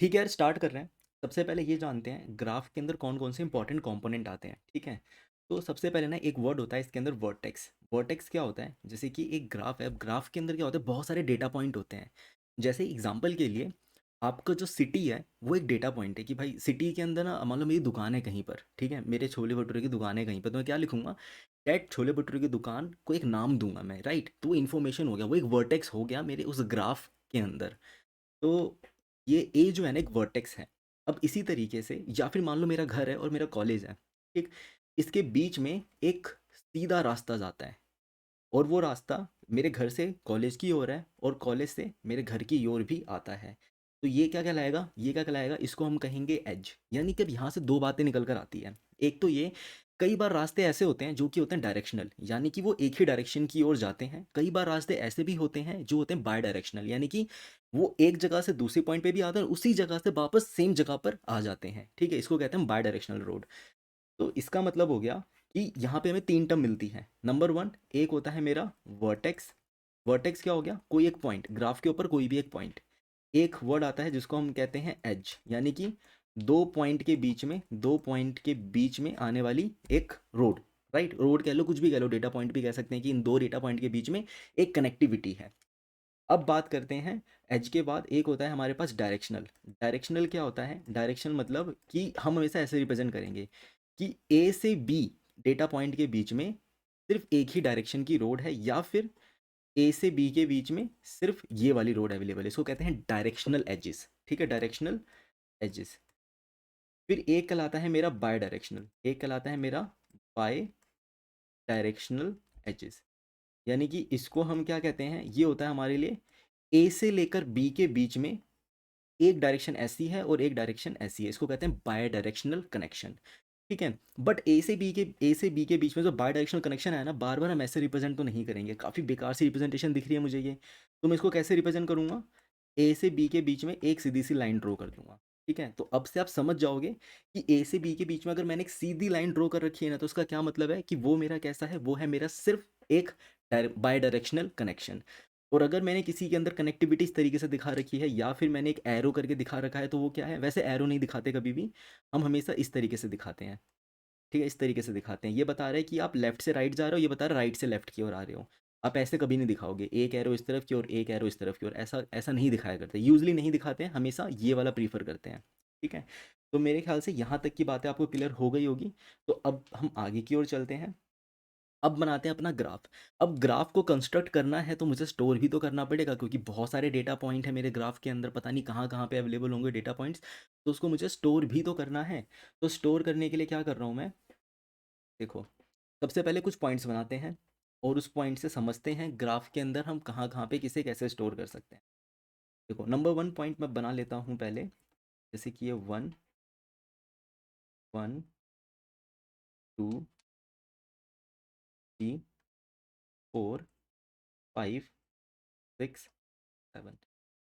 ठीक है यार, स्टार्ट कर रहे हैं। सबसे पहले ये जानते हैं ग्राफ के अंदर कौन कौन से इंपॉर्टेंट कंपोनेंट आते हैं। ठीक है, तो सबसे पहले ना एक वर्ड होता है इसके अंदर, वर्टेक्स। वर्टेक्स क्या होता है? जैसे कि एक ग्राफ है, अब ग्राफ के अंदर क्या होता है, बहुत सारे डेटा पॉइंट होते हैं। जैसे एग्जांपल के लिए आपका जो सिटी है वो एक डेटा पॉइंट है कि भाई सिटी के अंदर ना मान लो मेरी दुकान है कहीं पर, ठीक है, मेरे छोले भटूरे की दुकान है कहीं पर, तो मैं क्या लिखूंगा? डैट छोले भटूरे की दुकान को एक नाम दूंगा मैं, राइट? तो इन्फॉर्मेशन हो गया, वो एक वर्टेक्स हो गया मेरे उस ग्राफ के अंदर। तो ये ए जो है ना एक वर्टेक्स है। अब इसी तरीके से या फिर मान लो मेरा घर है और मेरा कॉलेज है, ठीक, इसके बीच में एक सीधा रास्ता जाता है और वो रास्ता मेरे घर से कॉलेज की ओर है और कॉलेज से मेरे घर की ओर भी आता है। तो ये क्या कहलाएगा? ये क्या कहलाएगा? इसको हम कहेंगे एज। यानी कि अब यहाँ से दो बातें निकल कर आती है। एक तो ये, कई बार रास्ते ऐसे होते हैं जो कि होते हैं डायरेक्शनल, यानी कि वो एक ही डायरेक्शन की ओर जाते हैं। कई बार रास्ते ऐसे भी होते हैं जो होते हैं बाय डायरेक्शनल, यानी कि वो एक जगह से दूसरी पॉइंट पे भी आते हैं और उसी जगह से वापस सेम जगह पर आ जाते हैं। ठीक है, इसको कहते हैं बाय डायरेक्शनल रोड। तो इसका मतलब हो गया कि यहाँ पे हमें तीन टर्म मिलती है। नंबर वन, एक होता है मेरा वर्टेक्स। वर्टेक्स क्या हो गया? कोई एक पॉइंट ग्राफ के ऊपर, कोई भी एक पॉइंट। एक वर्ड आता है जिसको हम कहते हैं एज, यानी कि दो पॉइंट के बीच में आने वाली एक रोड। राइट, रोड कह लो, कुछ भी कह लो, डेटा पॉइंट भी कह सकते हैं कि इन दो डेटा पॉइंट के बीच में एक कनेक्टिविटी है। अब बात करते हैं एज के बाद एक होता है हमारे पास डायरेक्शनल। डायरेक्शनल क्या होता है? डायरेक्शन मतलब कि हम हमेशा ऐसे रिप्रेजेंट करेंगे कि ए से बी डेटा पॉइंट के बीच में सिर्फ एक ही डायरेक्शन की रोड है, या फिर ए से बी के बीच में सिर्फ ये वाली रोड अवेलेबल है। इसको कहते हैं डायरेक्शनल एजेस। ठीक है, डायरेक्शनल एजेस। फिर एक कहलाता है मेरा बाय डायरेक्शनल, एक कहलाता है मेरा बाय डायरेक्शनल एजेस। यानी कि इसको हम क्या कहते हैं? ये होता है हमारे लिए ए से लेकर बी के बीच में एक डायरेक्शन ऐसी है और एक डायरेक्शन ऐसी है, इसको कहते हैं बाय डायरेक्शनल कनेक्शन। ठीक है, बट ए से बी के बीच में जो बाय डायरेक्शनल कनेक्शन है ना, बार बार हम ऐसे रिप्रेजेंट तो नहीं करेंगे, काफ़ी बेकार सी रिप्रेजेंटेशन दिख रही है मुझे ये। तो मैं इसको कैसे रिप्रेजेंट करूंगा? ए से बी के बीच में एक सीधी सी लाइन ड्रॉ कर दूंगा। ठीक है, तो अब से आप समझ जाओगे कि ए से बी के बीच में अगर मैंने एक सीधी लाइन ड्रॉ कर रखी है ना, तो उसका क्या मतलब है कि वो मेरा कैसा है? वो है मेरा सिर्फ एक बाय डायरेक्शनल कनेक्शन। और अगर मैंने किसी के अंदर कनेक्टिविटी इस तरीके से दिखा रखी है या फिर मैंने एक एरो करके दिखा रखा है, तो वो क्या है? वैसे एरो नहीं दिखाते कभी भी, हम हमेशा इस तरीके से दिखाते हैं। ठीक है, इस तरीके से दिखाते हैं। ये बता रहे हैं कि आप लेफ्ट से राइट जा रहे हो, ये बता रहे राइट से लेफ्ट की ओर आ रहे हो। आप ऐसे कभी नहीं दिखाओगे, एक एरो इस तरफ की और एक एरो इस तरफ की ओर, ऐसा ऐसा नहीं दिखाया करते, यूजली नहीं दिखाते हैं, हमेशा ये वाला प्रीफर करते हैं। ठीक है, तो मेरे ख्याल से यहाँ तक की बातें आपको क्लियर हो गई होगी। तो अब हम आगे की ओर चलते हैं। अब बनाते हैं अपना ग्राफ। अब ग्राफ को कंस्ट्रक्ट करना है तो मुझे स्टोर भी तो करना पड़ेगा, क्योंकि बहुत सारे डेटा पॉइंट है मेरे ग्राफ के अंदर, पता नहीं कहाँ कहाँ पे अवेलेबल होंगे डेटा पॉइंट्स। तो उसको मुझे स्टोर भी तो करना है। तो स्टोर करने के लिए क्या कर रहा हूँ मैं? देखो, सबसे पहले कुछ पॉइंट्स बनाते हैं और उस पॉइंट से समझते हैं ग्राफ के अंदर हम कहाँ कहाँ पे किसे कैसे स्टोर कर सकते हैं। देखो, नंबर वन पॉइंट मैं बना लेता हूँ पहले। जैसे कि ये one, one, two, three, four, five, six, seven.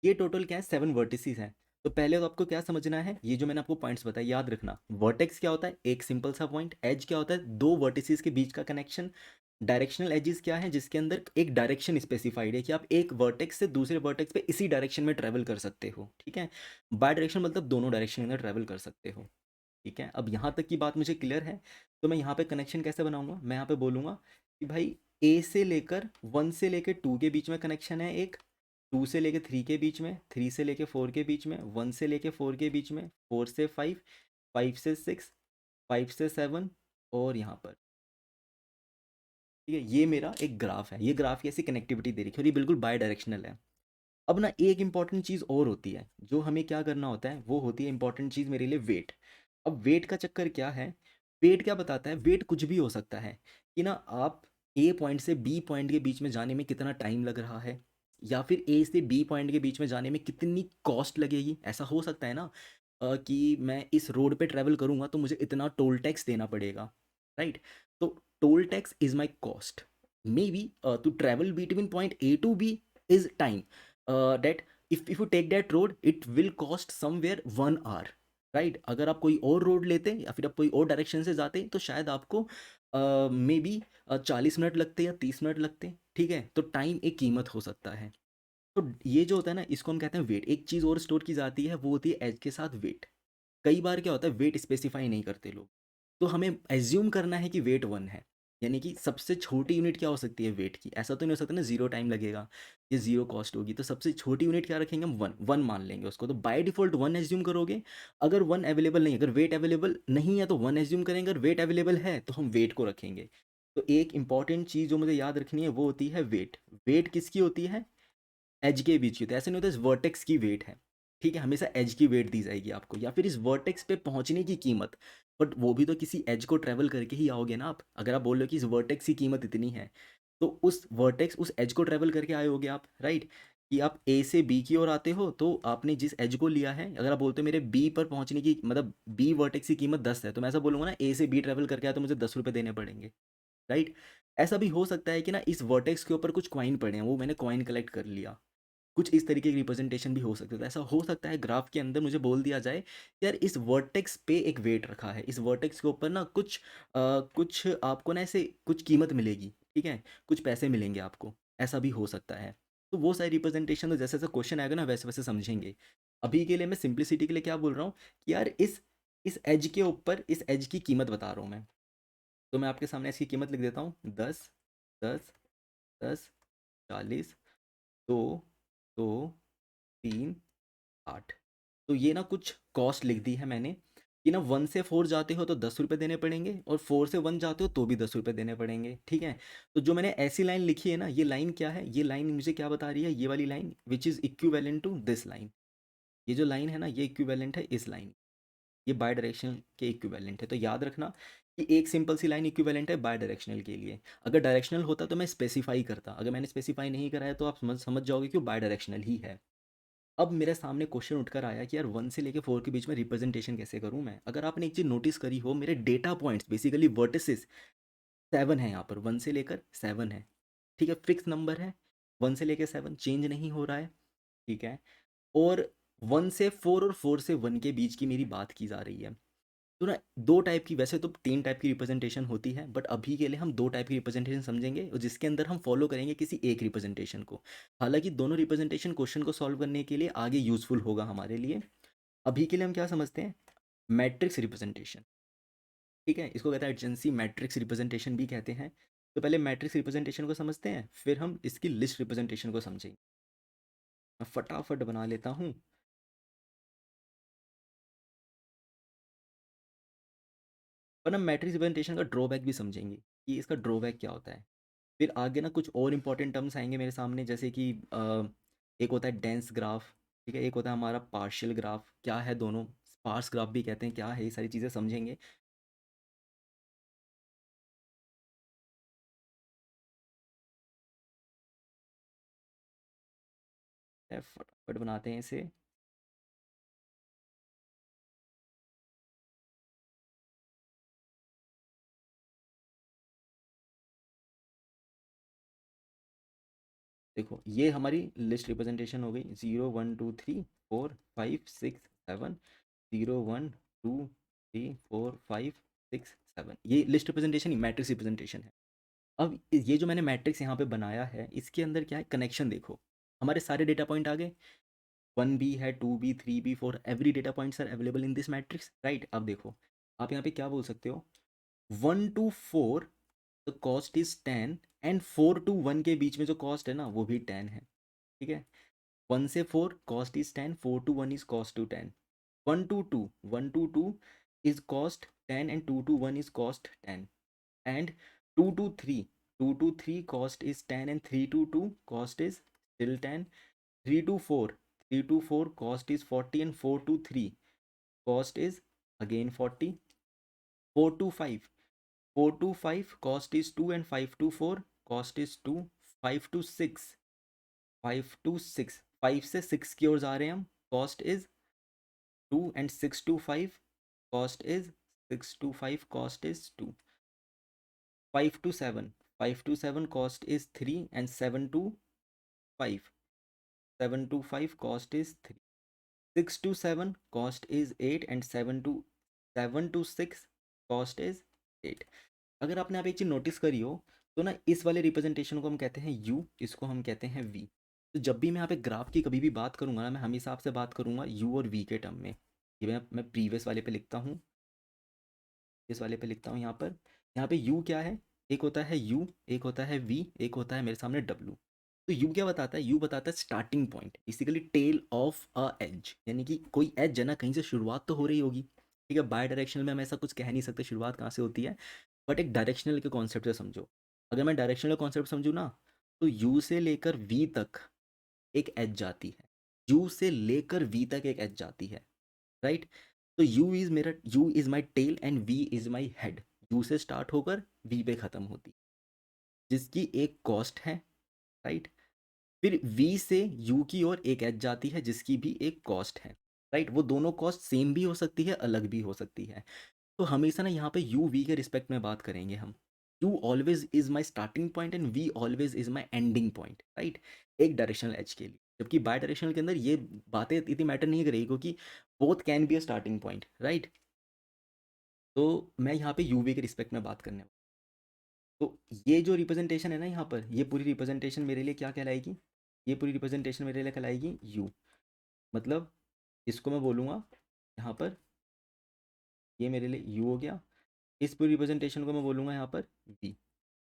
ये टोटल क्या है? सेवन वर्टिसेस हैं। तो पहले तो आपको क्या समझना है, ये जो मैंने आपको पॉइंट्स बताए याद रखना। वर्टेक्स क्या होता है? एक सिंपल सा पॉइंट। एज क्या होता है? दो वर्टिसेस के बीच का कनेक्शन। डायरेक्शनल एजेस क्या है? जिसके अंदर एक डायरेक्शन स्पेसिफाइड है कि आप एक वर्टेक्स से दूसरे वर्टेक्स पे इसी डायरेक्शन में ट्रेवल कर सकते हो। ठीक है, बाय डायरेक्शन मतलब दोनों डायरेक्शन में ट्रेवल कर सकते हो। ठीक है, अब यहाँ तक की बात मुझे क्लियर है। तो मैं यहाँ पे कनेक्शन कैसे बनाऊंगा? मैं यहाँ पे बोलूँगा कि भाई ए से लेकर वन से लेकर टू के बीच में कनेक्शन है एक, टू से लेके थ्री के बीच में, थ्री से लेके फोर के बीच में, वन से लेके फोर के बीच में, फोर से फाइव, फाइव से सिक्स, फाइव से सेवन, और यहाँ पर। ठीक है, ये मेरा एक ग्राफ है। ये ग्राफ की ऐसी कनेक्टिविटी दे रखी है और ये बिल्कुल बाय डायरेक्शनल है। अब ना एक इंपॉर्टेंट चीज़ और होती है जो हमें क्या करना होता है, वो होती है इंपॉर्टेंट चीज़ मेरे लिए, वेट। अब वेट का चक्कर क्या है? वेट क्या बताता है? वेट कुछ भी हो सकता है कि ना आप ए पॉइंट से बी पॉइंट के बीच में जाने में कितना टाइम लग रहा है, या फिर ए से बी पॉइंट के बीच में जाने में कितनी कॉस्ट लगेगी। ऐसा हो सकता है ना कि मैं इस रोड पे ट्रैवल करूंगा तो मुझे इतना टोल टैक्स देना पड़ेगा, राइट? तो toll tax is my cost. May be to travel between point A to B is time, that if you take that road it will cost somewhere 1 hour, right? अगर आप कोई और road लेते या फिर आप कोई और डायरेक्शन से जाते तो शायद आपको मे बी 40 मिनट लगते या 30 मिनट लगते। ठीक है, तो टाइम एक कीमत हो सकता है। तो ये जो होता है ना, इसको हम कहते हैं वेट। एक चीज़ और स्टोर की जाती है, वो होती है एज के साथ वेट। कई बार क्या होता है, वेट स्पेसिफाई नहीं करते लोग, तो हमें एज्यूम करना है कि वेट 1 है। यानी कि सबसे छोटी यूनिट क्या हो सकती है वेट की? ऐसा तो नहीं हो सकता ना 0 टाइम लगेगा, ये 0 कॉस्ट होगी, तो सबसे छोटी यूनिट क्या रखेंगे हम? 1, 1 मान लेंगे उसको, तो बाय डिफ़ॉल्ट 1 एज्यूम करोगे। अगर 1 अवेलेबल नहीं, अगर वेट अवेलेबल नहीं है तो 1 एज्यूम करेंगे, अगर वेट अवेलेबल है तो हम वेट को रखेंगे। तो एक इंपॉर्टेंट चीज़ जो मुझे याद रखनी है वो होती है वेट। वेट किसकी होती है? एज के बीच की। तो ऐसे नहीं होता इस वर्टेक्स की वेट है, ठीक है, हमेशा एज की वेट दी जाएगी आपको, या फिर इस वर्टेक्स पे पहुंचने की कीमत। बट वो भी तो किसी एज को ट्रेवल करके ही आओगे ना आप। अगर आप बोल रहे हो कि इस वर्टेक्स की कीमत इतनी है, तो उस वर्टेक्स, उस एज को ट्रेवल करके आए होगे आप, राइट? कि आप ए से बी की ओर आते हो, तो आपने जिस एज को लिया है, अगर आप बोलते हो मेरे बी पर पहुंचने की, मतलब बी वर्टेक्स की कीमत 10 है, तो मैं ऐसा बोलूंगा ना, ए से बी ट्रेवल करके आया तो मुझे 10 रुपये देने पड़ेंगे, राइट? ऐसा भी हो सकता है कि ना इस वर्टेक्स के ऊपर कुछ कॉइन पड़े हैं, वो मैंने कॉइन कलेक्ट कर लिया। कुछ इस तरीके की रिप्रेजेंटेशन भी हो सकती है। तो ऐसा हो सकता है ग्राफ के अंदर मुझे बोल दिया जाए कि यार इस वर्टेक्स पे एक वेट रखा है, इस वर्टेक्स के ऊपर ना कुछ आपको ना ऐसे कुछ कीमत मिलेगी, ठीक है, कुछ पैसे मिलेंगे आपको, ऐसा भी हो सकता है। तो वो सारी रिप्रेजेंटेशन, तो जैसे जैसे क्वेश्चन आएगा ना वैसे वैसे समझेंगे। अभी के लिए मैं सिंप्लिसिटी के लिए क्या बोल रहा हूँ कि यार इस एज के ऊपर, इस एज की कीमत बता रहा हूँ मैं। तो मैं आपके सामने इसकी कीमत लिख देता हूँ, 10, 10, 10, 40, 2, 2, 3, 8। तो ये ना कुछ कॉस्ट लिख दी है मैंने कि ना 1 से 4 जाते हो तो 10 रुपये देने पड़ेंगे, और 4 से 1 जाते हो तो भी 10 रुपये देने पड़ेंगे, ठीक है। तो जो मैंने ऐसी लाइन लिखी है ना, ये लाइन क्या है? ये लाइन मुझे क्या बता रही है? ये वाली line which is equivalent to this line. ये जो लाइन है ना, ये इक्विवेलेंट है इस लाइन, ये बाय डायरेक्शनल के इक्विवेलेंट है। तो याद रखना कि एक सिंपल सी लाइन इक्विवेलेंट है बाय डायरेक्शनल के लिए। अगर डायरेक्शनल होता तो मैं स्पेसिफाई करता, अगर मैंने स्पेसिफाई नहीं करा है तो आप समझ समझ जाओगे कि वो बाय डायरेक्शनल ही है। अब मेरे सामने क्वेश्चन उठकर आया कि यार 1 से लेके 4 के बीच में रिप्रेजेंटेशन कैसे करूँ मैं? अगर आपने एक चीज़ नोटिस करी हो, मेरे डेटा पॉइंट्स बेसिकली वर्टिसेस 7 है, यहाँ पर 1 से लेकर 7 है, ठीक है, फिक्स नंबर है, 1 से लेकर 7 चेंज नहीं हो रहा है, ठीक है। और 1 से 4 और 4 से 1 के बीच की मेरी बात की जा रही है। तो ना 2 टाइप की, वैसे तो 3 टाइप की रिप्रेजेंटेशन होती है, बट अभी के लिए हम 2 टाइप की रिप्रेजेंटेशन समझेंगे, और जिसके अंदर हम फॉलो करेंगे किसी एक रिप्रेजेंटेशन को। हालांकि दोनों रिप्रेजेंटेशन क्वेश्चन को सॉल्व करने के लिए आगे यूजफुल होगा हमारे लिए। अभी के लिए हम क्या समझते हैं? मैट्रिक्स रिप्रेजेंटेशन, ठीक है, इसको कहते हैं एडजेंसी मैट्रिक्स रिप्रेजेंटेशन भी कहते हैं। तो पहले मैट्रिक्स रिप्रेजेंटेशन को समझते हैं, फिर हम इसकी लिस्ट रिप्रेजेंटेशन को समझेंगे। मैं फटाफट बना लेता हूँ। पर हम मैट्रिक्स रिप्रेजेंटेशन का ड्रॉबैक भी समझेंगे कि इसका ड्रॉबैक क्या होता है। फिर आगे ना कुछ और इंपॉर्टेंट टर्म्स आएंगे मेरे सामने, जैसे कि एक होता है डेंस ग्राफ, ठीक है, एक होता है हमारा पार्शियल ग्राफ, क्या है दोनों, स्पार्स ग्राफ भी कहते हैं, क्या है, ये सारी चीज़ें समझेंगे। फटाफट बनाते हैं इसे। देखो ये हमारी लिस्ट रिप्रेजेंटेशन हो गई, 0 1 2 3 4 5 6 7, 0 1 2 3 4 5 6 7, ये लिस्ट रिप्रेजेंटेशन ही मैट्रिक्स रिप्रेजेंटेशन है। अब ये जो मैंने मैट्रिक्स यहाँ पे बनाया है, इसके अंदर क्या है कनेक्शन, देखो हमारे सारे डेटा पॉइंट आ गए, 1 बी है, 2 B, 3 B, 4, every data points are available in this matrix, right? अब देखो आप यहाँ पे क्या बोल सकते हो, 1 to 4 the cost is 10, and 4 to 1 के बीच में जो कॉस्ट है ना वो भी 10 है, ठीक है। 1 से 4 cost is 10, 4 to 1 is cost to 10, 1 to 2 is cost 10, and 2 to 1 is cost 10, and 2 to 3, 2 to 3 cost is 10, and 3 to 2 cost is still 10, 3 to 4, 3 to 4 cost is 40, and 4 to 3 cost is again 40, 4 to 5, 4 to 5 cost is 2, and 5 to 4 cost is 2, 5 to 6, 5 to 6, 5 से 6 की ओर जा रहे हैं हम, cost is 2, and 6 to 5 cost is 6 to 5 cost is 2, 5 to 7, 5 to 7 cost is 3, and 7 to 5, 7 to 5 cost is 3, 6 to 7 cost is 8, and 7 to 6 cost is 8। अगर आपने आप एक चीज़ नोटिस करी हो, तो ना इस वाले रिप्रेजेंटेशन को हम कहते हैं यू, इसको हम कहते हैं वी, तो जब भी मैं यहाँ पे ग्राफ की कभी भी बात करूंगा ना, मैं हमेशा आपसे बात करूंगा यू और वी के टर्म में। ये मैं प्रीवियस वाले पे लिखता हूँ, इस वाले पे लिखता हूँ यहाँ पर। यहाँ पे यू क्या है, एक होता है यू, एक होता है वी, एक होता है मेरे सामने डब्लू। तो यू क्या बताता है, यू बताता है starting point, basically tail of a edge, यानी कि कोई एज है ना, कहीं से शुरुआत तो हो रही होगी। ठीक है, बाय डायरेक्शनल में हम ऐसा कुछ कह नहीं सकते शुरुआत कहाँ से होती है, बट एक डायरेक्शनल के कॉन्सेप्ट से समझो। अगर मैं डायरेक्शनल कॉन्सेप्ट समझूँ ना, तो यू से लेकर वी तक एक एज जाती है, यू से लेकर वी तक एक एज जाती है, राइट। तो U is my tail and V is my head. U से स्टार्ट होकर वी पे खत्म होती, जिसकी एक कॉस्ट है, राइट। फिर वी से यू की ओर एक एज जाती है जिसकी भी एक कॉस्ट है, राइट। वो दोनों कॉस्ट सेम भी हो सकती है, अलग भी हो सकती है। तो हमेशा ना यहाँ पे यू वी के रिस्पेक्ट में बात करेंगे हम। U always is my starting point and V always is my ending point, right. एक डायरेक्शनल एज के लिए, जबकि बाय डायरेक्शनल के अंदर ये बातें इतनी मैटर नहीं करेगी, क्योंकि both can be a starting point, right. तो मैं यहाँ पे यू वी के रिस्पेक्ट में बात करने वाला हूँ। तो ये जो रिप्रेजेंटेशन है ना यहाँ पर, ये पूरी रिप्रेजेंटेशन मेरे लिए क्या कहलाएगी, ये पूरी रिप्रेजेंटेशन मेरे लिए कहलाएगी यू। मतलब इसको मैं बोलूँगा यहाँ पर, ये मेरे लिए यू हो गया। इस पूरी रिप्रेजेंटेशन को मैं बोलूँगा यहाँ पर वी,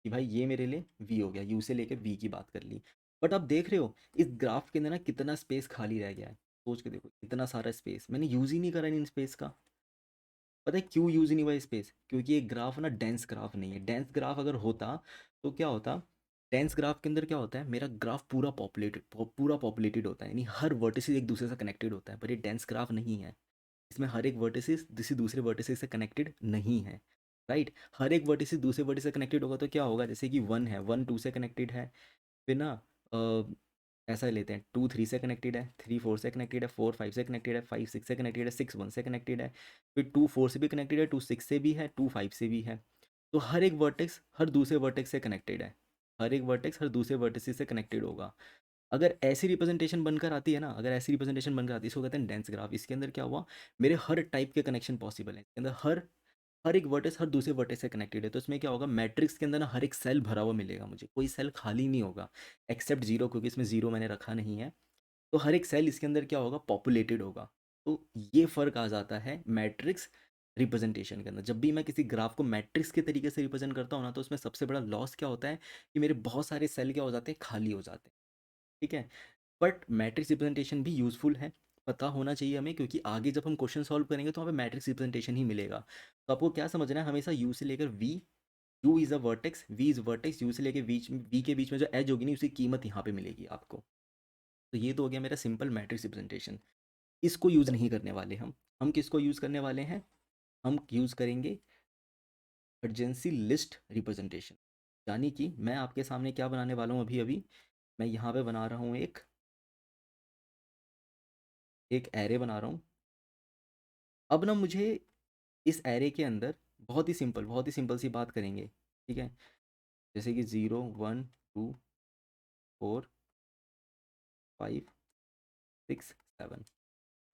कि भाई ये मेरे लिए वी हो गया, यू से लेकर वी की बात कर ली। बट आप देख रहे हो इस ग्राफ के अंदर ना कितना स्पेस खाली रह गया है, सोच के देखो, इतना सारा स्पेस मैंने यूज़ ही नहीं करा इन स्पेस का। पता है क्यों यूज़ ही नहीं हुआ स्पेस, क्योंकि ये ग्राफ ना डेंस ग्राफ नहीं है। डेंस ग्राफ अगर होता तो क्या होता, डेंस ग्राफ के अंदर क्या होता है, मेरा ग्राफ पूरा पॉपुलेटेड होता है, यानी हर वर्टिस एक दूसरे से कनेक्टेड होता है। पर ये डेंस ग्राफ नहीं है, इसमें हर एक वर्टिसिस किसी दूसरे वर्टिसिस से कनेक्टेड नहीं है, राइट। हर एक वर्टिसिस दूसरे वर्टिस से कनेक्टेड होगा तो क्या होगा, जैसे कि वन है, वन टू से कनेक्टेड है। फिर ना ऐसा लेते हैं, टू थ्री से कनेक्टेड है, थ्री फोर से कनेक्टेड है, फोर फाइव से कनेक्टेड है, फाइव सिक्स से कनेक्टेड है, सिक्स वन से कनेक्टेड है। फिर टू फोर से भी कनेक्टेड है, टू सिक्स से भी है, टू फाइव से भी है। तो हर एक वर्टेक्स हर दूसरे वर्टेक्स से कनेक्टेड है, हर एक वर्टेक्स हर दूसरे वर्टिस से कनेक्टेड होगा। अगर ऐसी रिप्रेजेंटेशन बनकर आती है ना, अगर ऐसी रिप्रेजेंटेशन बनकर आती है, इसको कहते हैं डेंस ग्राफ। इसके अंदर क्या हुआ, मेरे हर टाइप के कनेक्शन पॉसिबल है इसके अंदर, हर हर एक वर्टेक्स हर दूसरे वर्टेक्स से कनेक्टेड है। तो इसमें क्या होगा, मैट्रिक्स के अंदर ना हर एक सेल भरा हुआ मिलेगा मुझे, कोई सेल खाली नहीं होगा एक्सेप्ट जीरो, क्योंकि इसमें जीरो मैंने रखा नहीं है। तो हर एक सेल इसके अंदर क्या होगा, पॉपुलेटेड होगा। तो ये फ़र्क आ जाता है मैट्रिक्स रिप्रेजेंटेशन के अंदर। जब भी मैं किसी ग्राफ को मैट्रिक्स के तरीके से रिप्रेजेंट करता हूँ ना, तो उसमें सबसे बड़ा लॉस क्या होता है कि मेरे बहुत सारे सेल क्या हो जाते हैं, खाली हो जाते हैं, ठीक है। बट मैट्रिक्स रिप्रेजेंटेशन भी यूज़फुल है, पता होना चाहिए हमें, क्योंकि आगे जब हम क्वेश्चन सॉल्व करेंगे तो हमें मैट्रिक्स रिप्रेजेंटेशन ही मिलेगा। तो आपको क्या समझना है, हमेशा यू से लेकर V, U is a vertex, V is vertex, U से लेकर वी के बीच में जो एज होगी नहीं, उसकी कीमत यहाँ पे मिलेगी आपको। तो ये तो हो गया मेरा सिंपल मैट्रिक्स रिप्रेजेंटेशन। इसको यूज़ नहीं करने वाले हम किसको यूज़ करने वाले हैं, हम यूज़ करेंगे अर्जेंसी लिस्ट रिप्रेजेंटेशन। यानी कि मैं आपके सामने क्या बनाने वाला हूँ, अभी अभी मैं यहाँ पे बना रहा हूँ एक एरे बना रहा हूँ। अब ना मुझे इस एरे के अंदर बहुत ही सिंपल सी बात करेंगे, ठीक है। जैसे कि 0 1 2 4 5 6 7।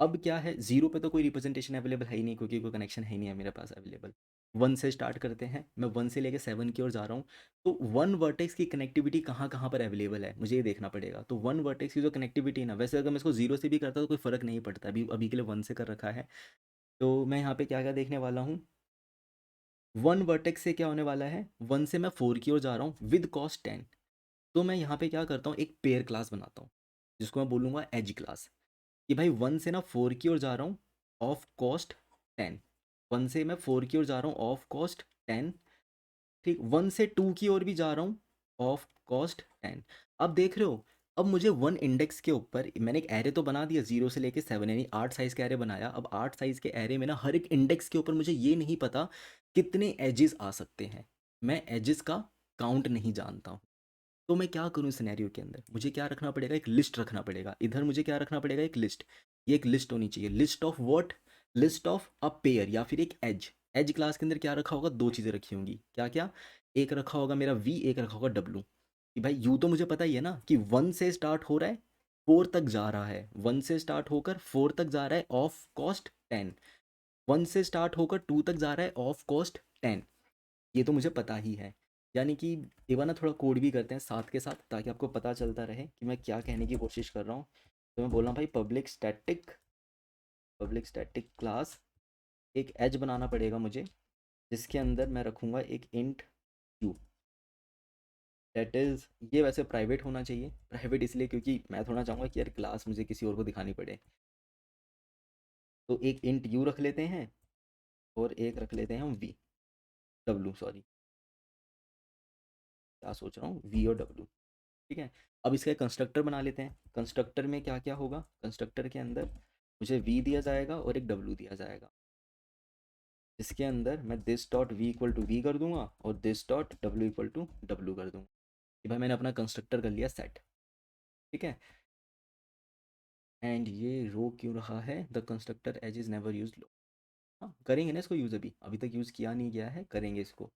अब क्या है, जीरो पे तो कोई रिप्रेजेंटेशन अवेलेबल है ही नहीं, क्योंकि कोई कनेक्शन है ही नहीं है मेरे पास अवेलेबल। वन से स्टार्ट करते हैं, मैं वन से लेके सेवन की ओर जा रहा हूँ। तो वन वर्टेक्स की कनेक्टिविटी कहाँ कहाँ पर अवेलेबल है मुझे ये देखना पड़ेगा। तो वन वर्टेक्स की जो कनेक्टिविटी है ना, वैसे अगर मैं इसको जीरो से भी करता तो कोई फ़र्क नहीं पड़ता, अभी अभी के लिए वन से कर रखा है। तो मैं यहाँ पे क्या क्या देखने वाला हूँ, वन वर्टेक्स से क्या होने वाला है, वन से मैं फोर की ओर जा रहा हूँ विद कॉस्ट 10। तो मैं यहाँ पे क्या करता हूँ, एक पेयर क्लास बनाता हूँ जिसको मैं बोलूँगा एज क्लास, कि भाई वन से ना फोर की ओर जा रहा हूँ ऑफ कॉस्ट 10। वन से मैं फोर की ओर जा रहा हूँ ऑफ कॉस्ट 10, ठीक। वन से टू की ओर भी जा रहा हूँ ऑफ कॉस्ट 10। अब देख रहे हो, अब मुझे वन इंडेक्स के ऊपर मैंने एक एरे तो बना दिया, जीरो से लेके सेवन, यानी आठ साइज़ का एरे बनाया। अब आठ साइज़ के एरे में ना हर एक इंडेक्स के ऊपर मुझे ये नहीं पता कितने एजेस आ सकते हैं, मैं एजेस का काउंट नहीं जानता हूँ। तो मैं क्या करूँ इस सिनेरियो के अंदर, मुझे क्या रखना पड़ेगा, एक लिस्ट रखना पड़ेगा। इधर मुझे क्या रखना पड़ेगा, एक लिस्ट। ये एक लिस्ट होनी चाहिए, list of what, list of a pair या फिर एक एज। एज क्लास के अंदर क्या रखा होगा, दो चीज़ें रखी होंगी, क्या क्या, एक रखा होगा मेरा वी, एक रखा होगा डब्लू। कि भाई यू तो मुझे पता ही है ना कि वन से स्टार्ट हो रहा है, फोर तक जा रहा है, वन से स्टार्ट होकर फोर तक जा रहा है ऑफ कॉस्ट 10, वन से स्टार्ट होकर टू तक जा रहा है ऑफ कॉस्ट 10, ये तो मुझे पता ही है। यानी कि एक बार ना थोड़ा कोड भी करते हैं साथ के साथ, ताकि आपको पता चलता रहे कि मैं क्या कहने की कोशिश कर रहा हूँ। तो मैं बोल रहा हूँ भाई, पब्लिक स्टैटिक क्लास, एक एज बनाना पड़ेगा मुझे, जिसके अंदर मैं रखूँगा एक इंट यू। दैट इज़, ये वैसे प्राइवेट होना चाहिए। प्राइवेट इसलिए क्योंकि मैं थोड़ा चाहूँगा कि यार क्लास मुझे किसी और को दिखानी पड़े। तो एक इंट यू रख लेते हैं, और एक रख लेते हैं हम वी, डब्लू सॉरी, क्या सोच रहा हूँ, वी और डब्लू। ठीक है। अब इसका कंस्ट्रक्टर बना लेते हैं। कंस्ट्रक्टर में क्या क्या होगा, कंस्ट्रक्टर के अंदर मुझे वी दिया जाएगा और एक डब्लू दिया जाएगा, जिसके अंदर मैं this dot V equal to V कर दूंगा और this dot W equal to W कर दूंगा। कि भाई मैंने अपना कंस्ट्रक्टर कर लिया सेट। ठीक है। एंड ये रो क्यों रहा है, the constructor edge is never use. हाँ करेंगे ना इसको यूज़, अभी अभी तक यूज़ किया नहीं गया है, करेंगे इसको।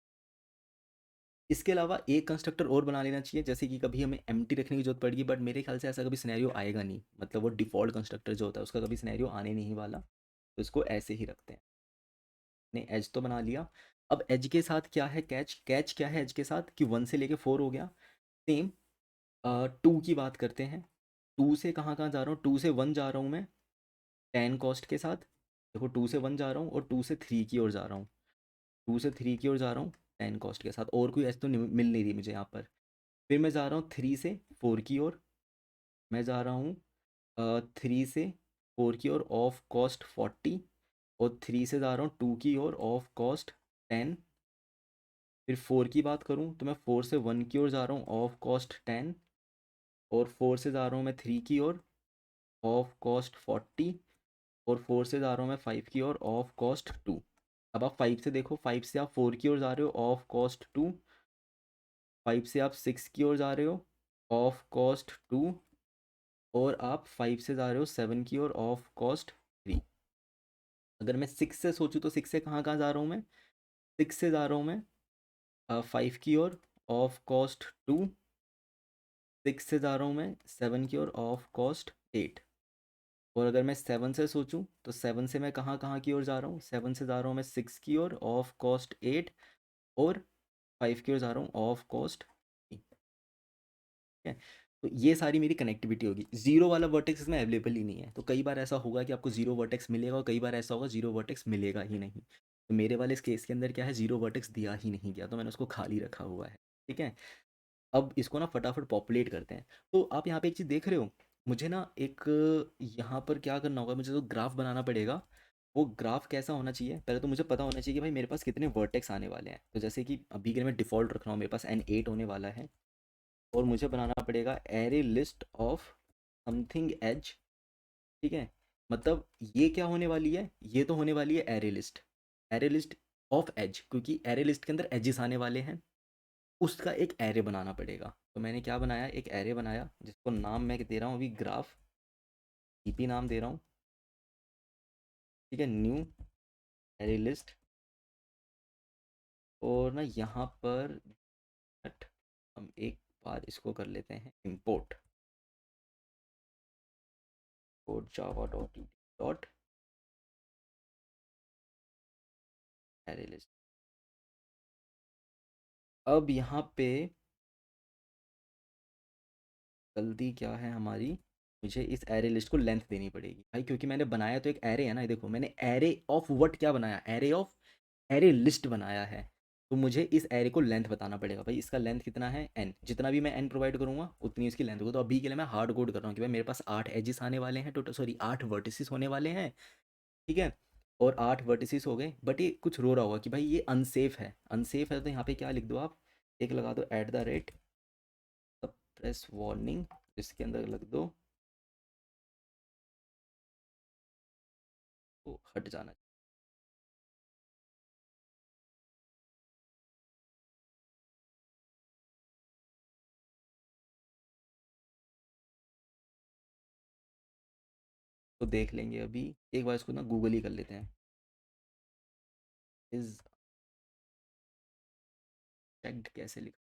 इसके अलावा एक कंस्ट्रक्टर और बना लेना चाहिए, जैसे कि कभी हमें एम्प्टी रखने की जरूरत पड़ेगी, बट मेरे ख्याल से ऐसा कभी सिनेरियो आएगा नहीं, मतलब वो डिफ़ॉल्ट कंस्ट्रक्टर जो होता है उसका कभी सिनेरियो आने नहीं वाला। तो इसको ऐसे ही रखते हैं। ने एज तो बना लिया। अब एज के साथ क्या है, कैच कैच क्या है एज के साथ, कि 1 से लेके 4 हो गया। सेम 2 की बात करते हैं। 2 से कहाँ कहाँ जा रहा हूँ, 2 से 1 जा रहा हूँ मैं, 10 कॉस्ट के साथ। देखो 2 से 1 जा रहा हूँ और 2 से 3 की ओर जा रहा हूँ। 2 से 3 की ओर जा रहा हूँ 10 कॉस्ट के साथ, और कोई एज तो मिल नहीं रही मुझे यहाँ पर। फिर मैं जा रहा हूँ 3 से 4 की ओर। मैं जा रहा हूँ 3 से 4 की ओर, ऑफ कॉस्ट 40। और 3 से जा रहा हूँ 2 की ओर, ऑफ कॉस्ट 10। फिर 4 की बात करूँ तो मैं 4 से 1 की ओर जा रहा हूँ, ऑफ कॉस्ट 10। और 4 से जा रहा हूँ मैं 3 की ओर, ऑफ कॉस्ट 40। और 4 से जा रहा हूँ मैं 5 की ओर, ऑफ कॉस्ट 2। अब आप 5 से देखो, 5 से आप 4 की ओर जा रहे हो, ऑफ कॉस्ट 2। 5 से आप 6 की ओर जा रहे हो, ऑफ कॉस्ट 2। और आप 5 से जा रहे हो 7 की ओर, ऑफ कॉस्ट 3। अगर मैं 6 से सोचूं तो 6 से कहाँ कहाँ जा रहा हूँ मैं, 6 से जा रहा हूँ मैं 5 की ओर, ऑफ कॉस्ट 2। 6 से जा रहा हूँ मैं 7 की ओर, ऑफ कॉस्ट 8। और अगर मैं 7 से सोचूं तो 7 से मैं कहाँ कहाँ की ओर जा रहा हूँ, 7 से जा रहा हूँ मैं 6 की ओर, ऑफ कॉस्ट 8। और 5 की ओर जा रहा हूँ, ऑफ कॉस्ट 3। है। तो ये सारी मेरी कनेक्टिविटी होगी। जीरो वाला वर्टेक्स इसमें अवेलेबल ही नहीं है, तो कई बार ऐसा होगा कि आपको जीरो वर्टेक्स मिलेगा और कई बार ऐसा होगा जीरो वर्टेक्स मिलेगा ही नहीं। तो मेरे वाले इस केस के अंदर क्या है, जीरो वर्टेक्स दिया ही नहीं गया, तो मैंने उसको खाली रखा हुआ है। ठीक है। अब इसको ना फटाफट पॉपुलेट करते हैं। तो आप यहाँ पे एक चीज़ देख रहे हो, मुझे ना एक यहाँ पर क्या करना होगा, मुझे तो ग्राफ बनाना पड़ेगा। वो ग्राफ कैसा होना चाहिए, पहले तो मुझे पता होना चाहिए कि भाई मेरे पास कितने वर्टेक्स आने वाले हैं। तो जैसे कि अभी के लिए मैं डिफ़ॉल्ट रख रहा हूँ, मेरे पास N8 होने वाला है। और मुझे बनाना पड़ेगा array list of something edge. ठीक है। मतलब ये क्या होने वाली है, ये तो होने वाली है array list. Array list of edge, क्योंकि एरे लिस्ट के अंदर एजेस आने वाले हैं, उसका एक एरे बनाना पड़ेगा। तो मैंने क्या बनाया, एक एरे बनाया जिसको नाम मैं दे रहा हूँ अभी ग्राफ, ईपी नाम दे रहा हूँ। ठीक है, न्यू एरे लिस्ट। और ना यहाँ पर हम एक बार इसको कर लेते हैं import, code Java dot array list. अब यहाँ पे गलती क्या है हमारी, मुझे इस एरे लिस्ट को लेंथ देनी पड़ेगी भाई, क्योंकि मैंने बनाया तो एक एरे है ना। ये देखो मैंने एरे ऑफ व्हाट क्या बनाया, एरे ऑफ एरे लिस्ट बनाया है। तो मुझे इस एरे को लेंथ बताना पड़ेगा भाई, इसका लेंथ कितना है एन, जितना भी मैं एन प्रोवाइड करूंगा उतनी इसकी लेंथ होगी। तो अभी के लिए मैं हार्ड कोड कर रहा हूँ कि भाई मेरे पास 8 एजेस आने वाले हैं टोटल, सॉरी 8 वर्टिसेस होने वाले हैं। ठीक है। और 8 वर्टिसेस हो गए, बट ये कुछ रो रहा होगा कि भाई ये अनसेफ है। अनसेफ है तो यहाँ पे क्या लिख दो आप, एक लगा दो at the rate press warning, इसके अंदर लग दो तो हट जाना। तो देख लेंगे अभी, एक बार इसको ना गूगल ही कर लेते हैं। इज चेक्ड कैसे लिखा,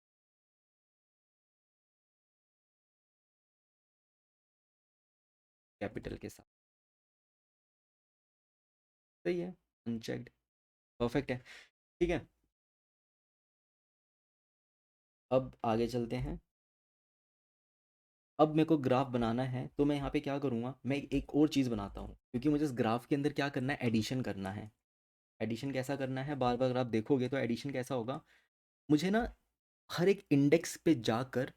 कैपिटल के साथ। सही है, अनचेक्ड, परफेक्ट है। ठीक है। अब आगे चलते हैं। अब मेरे को ग्राफ बनाना है तो मैं यहाँ पे क्या करूँगा, मैं एक और चीज़ बनाता हूँ, क्योंकि मुझे इस ग्राफ के अंदर क्या करना है, एडिशन करना है। एडिशन कैसा करना है, बार बार अगर आप देखोगे तो एडिशन कैसा होगा, मुझे ना हर एक इंडेक्स पे जाकर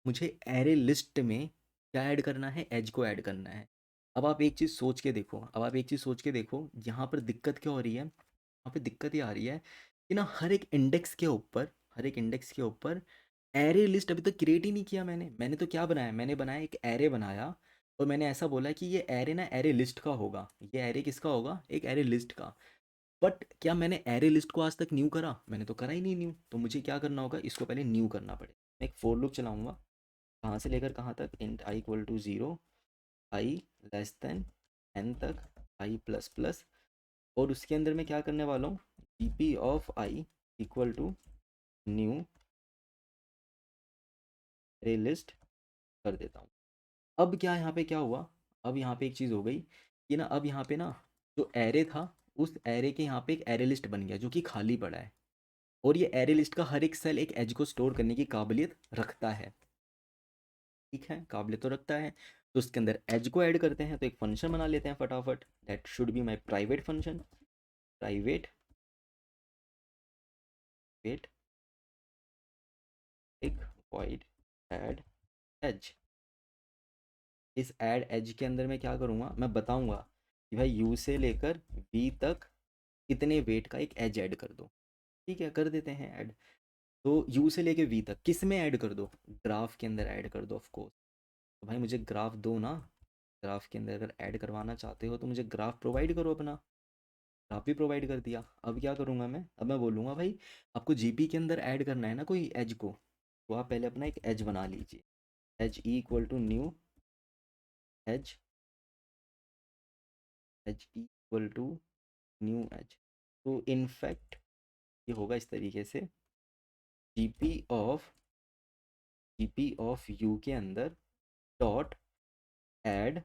मुझे एरे लिस्ट में क्या ऐड करना है, एज को ऐड करना है। अब आप एक चीज़ सोच के देखो, यहाँ पर दिक्कत क्या हो रही है, यहाँ पे दिक्कत ये आ रही है कि ना हर एक इंडेक्स के ऊपर एरे लिस्ट अभी तक क्रिएट ही नहीं किया मैंने तो क्या बनाया, मैंने बनाया एक एरे बनाया, और मैंने ऐसा बोला कि ये एरे ना एरे लिस्ट का होगा, ये एरे किसका होगा, एक एरे लिस्ट का। बट क्या मैंने एरे लिस्ट को आज तक न्यू करा, मैंने तो करा ही नहीं न्यू, तो मुझे क्या करना होगा, इसको पहले न्यू करना पड़ेगा। मैं एक फोर लूप चलाऊंगा, कहाँ से लेकर कहाँ तक, int i equal to zero, i less than n तक, आई प्लस प्लस, और उसके अंदर मैं क्या करने वाला हूँ, G P of i equal to new array list कर देता हूँ। अब क्या यहाँ पे क्या हुआ, अब यहाँ पे एक चीज़ हो गई कि ना, अब यहाँ पे ना जो एरे था, उस एरे के यहाँ पे एक एरे लिस्ट बन गया जो कि खाली पड़ा है, और ये एरे लिस्ट का हर एक सेल एक एज को स्टोर करने की काबिलियत रखता है। ठीक है, काबिलियत तो रखता है, तो उसके अंदर एज को ऐड करते हैं, तो एक फंक्शन बना लेते हैं फटाफट, that should be my private function, private weight एक void add edge। इस ऐड एज के अंदर मैं क्या करूँगा, मैं बताऊँगा कि भाई यू से लेकर वी तक कितने वेट का एक एज ऐड कर दो। ठीक है, कर देते हैं ऐड। तो यू से लेके वी तक किस में ऐड कर दो, ग्राफ के अंदर ऐड कर दो ऑफ कोर्स। तो भाई मुझे ग्राफ दो ना, ग्राफ के अंदर अगर ऐड करवाना चाहते हो तो मुझे ग्राफ प्रोवाइड करो अपना। ग्राफ भी प्रोवाइड कर दिया, अब क्या करूँगा मैं, अब मैं बोलूँगा भाई आपको जीपी के अंदर ऐड करना है ना कोई एज को, तो आप पहले अपना एक एज बना लीजिए, edge E equal to new edge, edge E equal to new edge. तो इनफैक्ट ये होगा इस तरीके से, जीपी ऑफ यू के अंदर dot add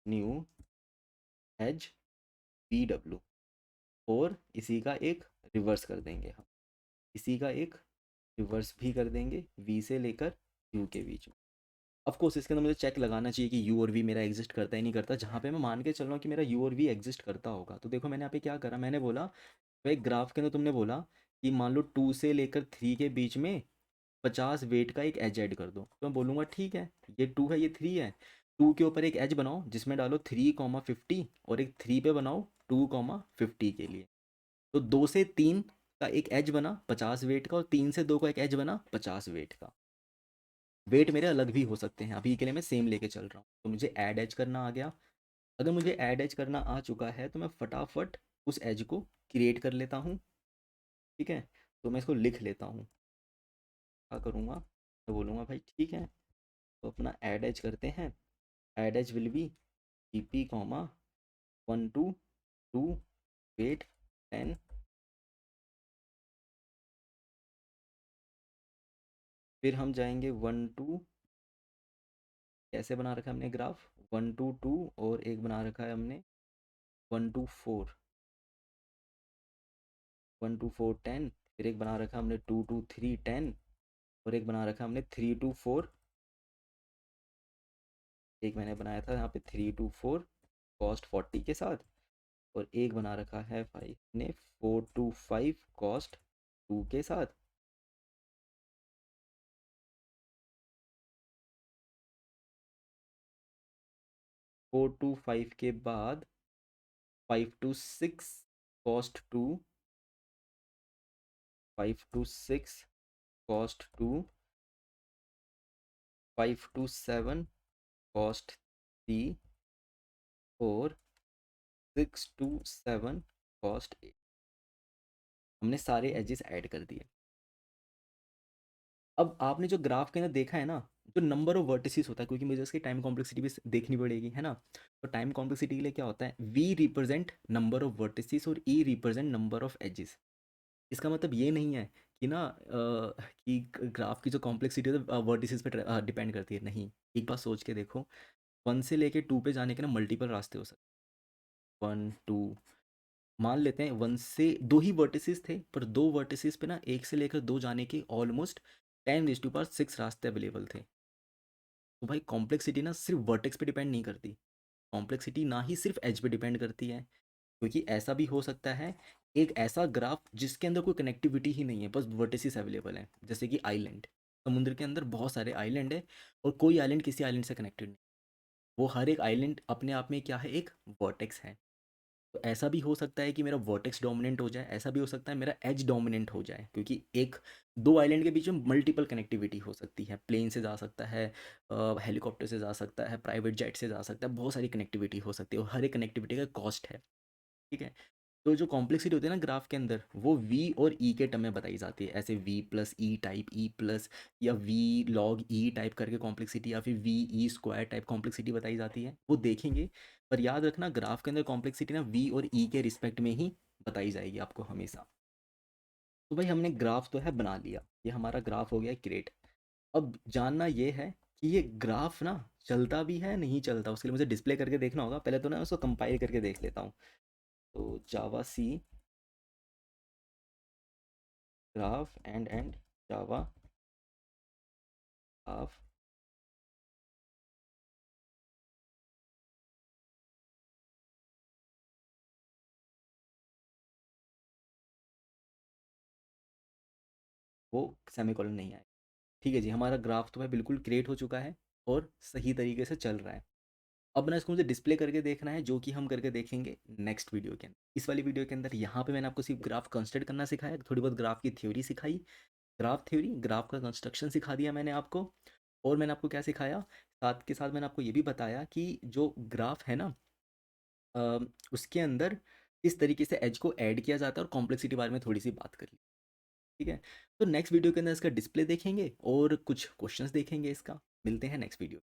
new age P W, और इसी का एक रिवर्स कर देंगे हम, इसी का एक रिवर्स भी कर देंगे वी से लेकर यू के बीच में। ऑफ कोर्स इसके अंदर मुझे चेक लगाना चाहिए कि यू और वी मेरा एग्जिस्ट करता है नहीं करता, जहाँ पे मैं मान के चल रहा हूँ कि मेरा यू और वी एग्जिस्ट करता होगा। तो देखो मैंने यहाँ पे क्या करा, मैंने बोला भाई ग्राफ के अंदर तुमने बोला कि मान लो 2 से लेकर 3 के बीच में 50 वेट का एक एज ऐड कर दो, तो मैं बोलूँगा ठीक है, ये 2 है ये 3 है, 2 के ऊपर एक एज बनाओ जिसमें डालो 3,50, और एक 3 पे बनाओ 2,50 के लिए। तो 2 से 3 का एक एज बना 50 वेट का, और 3 से 2 का एक एज बना 50 वेट का। वेट मेरे अलग भी हो सकते हैं, अभी के लिए मैं सेम लेके चल रहा हूँ। तो मुझे ऐड एज करना आ गया। अगर मुझे ऐड एज करना आ चुका है तो मैं फटाफट उस एज को क्रिएट कर लेता हूँ। ठीक है, तो मैं इसको लिख लेता हूँ, क्या करूँगा, मैं बोलूँगा भाई ठीक है, तो अपना ऐड एज करते हैं। Add edge will be E P comma 1 to 2 weight 10, फिर हम जाएंगे 1 to, कैसे बना रखा है हमने ग्राफ, 1 to 2, और एक बना रखा है हमने 1 to 4, 1 to 4 10, फिर एक बना रखा हमने 2 to 3 10, और एक बना रखा हमने 3 to 4, एक मैंने बनाया था यहाँ पे 3 to 4 कॉस्ट 40 के साथ, और एक बना रखा है भाई ने 4 to 5 कॉस्ट 2 के साथ। 4 to 5 के बाद 5 to 6 cost 2, 5 to 6 cost 2, 5 to 7 cost 3, और 6 to 7 कॉस्ट 8। हमने सारे एजेस ऐड कर दिए। अब आपने जो ग्राफ के अंदर देखा है ना, जो नंबर ऑफ वर्टिसेस होता है, क्योंकि मुझे इसकी टाइम कॉम्प्लेक्सिटी भी देखनी पड़ेगी है ना, तो टाइम कॉम्प्लेक्सिटी के लिए क्या होता है, V represent number of vertices और E represent number of edges. इसका मतलब ये नहीं है कि ना कि ग्राफ की जो कॉम्प्लेक्सिटी है वर्टिसेस पे डिपेंड करती है, नहीं। एक बात सोच के देखो, 1 से लेके 2 पे जाने के ना मल्टीपल रास्ते हो सकते हैं, 1 2, मान लेते हैं 1 से 2 ही वर्टिसेस थे, पर 2 वर्टिसेस पे ना 1 से लेकर 2 जाने के ऑलमोस्ट 10⁻6 रास्ते अवेलेबल थे। तो भाई कॉम्प्लेक्सिटी ना सिर्फ वर्टेक्स पे डिपेंड नहीं करती, कॉम्प्लेक्सिटी ना ही सिर्फ एज पे डिपेंड करती है, क्योंकि ऐसा भी हो सकता है एक ऐसा ग्राफ जिसके अंदर कोई कनेक्टिविटी ही नहीं है, बस वर्टिसेस अवेलेबल हैं, जैसे कि आइलैंड। समुद्र के अंदर बहुत सारे आइलैंड है और कोई आइलैंड किसी आइलैंड से कनेक्टेड नहीं, वो हर एक आइलैंड अपने आप में क्या है, एक वर्टेक्स है। तो ऐसा भी हो सकता है कि मेरा वर्टेक्स डोमिनेंट हो जाए, ऐसा भी हो सकता है मेरा एज डोमिनेंट हो जाए, क्योंकि एक दो आइलैंड के बीच में मल्टीपल कनेक्टिविटी हो सकती है, प्लेन से जा सकता है, हेलीकॉप्टर से जा सकता है, प्राइवेट जेट से जा सकता है, बहुत सारी कनेक्टिविटी हो सकती है और हर एक कनेक्टिविटी का कॉस्ट है। ठीक है। तो जो कॉम्प्लेक्सिटी होती है ना ग्राफ के अंदर, वो वी और ई के टर्म में बताई जाती है, ऐसे V plus E type, E plus या वी लॉग ई टाइप करके कॉम्प्लेक्सिटी, या फिर V E square type complexity बताई जाती है, वो देखेंगे। पर याद रखना ग्राफ के अंदर कॉम्प्लेक्सिटी ना वी और ई के रिस्पेक्ट में ही बताई जाएगी आपको हमेशा। तो भाई हमने ग्राफ तो है बना लिया, ये हमारा ग्राफ हो गया क्रिएट। अब जानना ये है कि ये ग्राफ ना चलता भी है नहीं चलता, उसके लिए मुझे डिस्प्ले करके देखना होगा। पहले तो ना उसको कंपाइल करके देख लेता हूँ। तो जावा सी ग्राफ एंड जावा ग्राफ, वो सेमीकोलन नहीं आए। ठीक है जी, हमारा ग्राफ तो है बिल्कुल क्रिएट हो चुका है और सही तरीके से चल रहा है। अब ना इसको मुझे डिस्प्ले करके देखना है, जो कि हम करके देखेंगे नेक्स्ट वीडियो के अंदर। इस वाली वीडियो के अंदर यहाँ पे मैंने आपको सिर्फ ग्राफ कंस्ट्रक्ट करना सिखाया, थोड़ी बहुत ग्राफ की थ्योरी सिखाई, ग्राफ थ्योरी, ग्राफ का कंस्ट्रक्शन सिखा दिया मैंने आपको। और मैंने आपको क्या सिखाया, साथ के साथ मैंने आपको ये भी बताया कि जो ग्राफ है ना, उसके अंदर किस तरीके से एज को ऐड किया जाता है, और कॉम्प्लेक्सिटी बारे में थोड़ी सी बात करी। ठीक है। तो नेक्स्ट वीडियो के अंदर इसका डिस्प्ले देखेंगे और कुछ क्वेश्चंस देखेंगे इसका। मिलते हैं नेक्स्ट वीडियो।